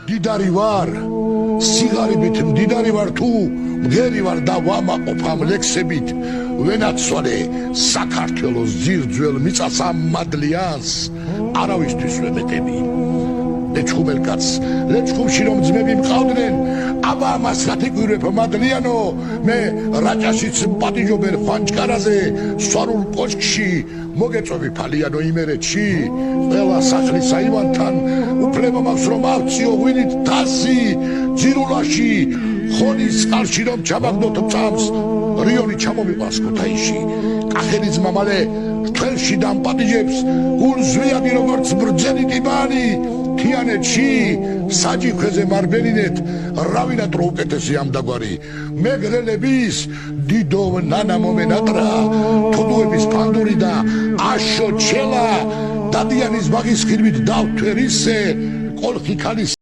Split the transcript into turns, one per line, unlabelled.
დიდარი ვარ, სიგარებით მდიდარი ვარ თუ მგერი ვარ და ვამაყობ ამ ლექსებით ვენაცვალე საქართველოს ძირძველ მიწას ამ მადლიანს არავისთვის ვემეტები ლეჩხუმელკაც ლეჩხუმში რომ ძმები მყავდნენ აბა ამას რატიკვირებ მადლიანო მე რაჭაშიც პატიჟობენ ხვანჭკარაზე სვარულ კოშკში მოგეწვევი ფალიანო იმერეთში ყველა სახლის აივანთან უფლება მაქვს რომ ავციო ღვინით თასი ძირულაში ხონის წყალში რომ ჩამაგდოთ წამს რიონი ჩამომიყვანს ქუთაისში კახეთის მამალე თველში დამპატიჟებს გულზვიანი როგორც ბრძენი ტიბანი თიანეთში საჯიქვეზე მარბენინეთ რავინატრო უკეთესი ამდაგვარი მეგრელების დიდო ნანა მომენატრა თუდუების ფანდური და აშო ჩელა დადიანის ბაღის ხირვით დავთვერისე კოლხი ქალის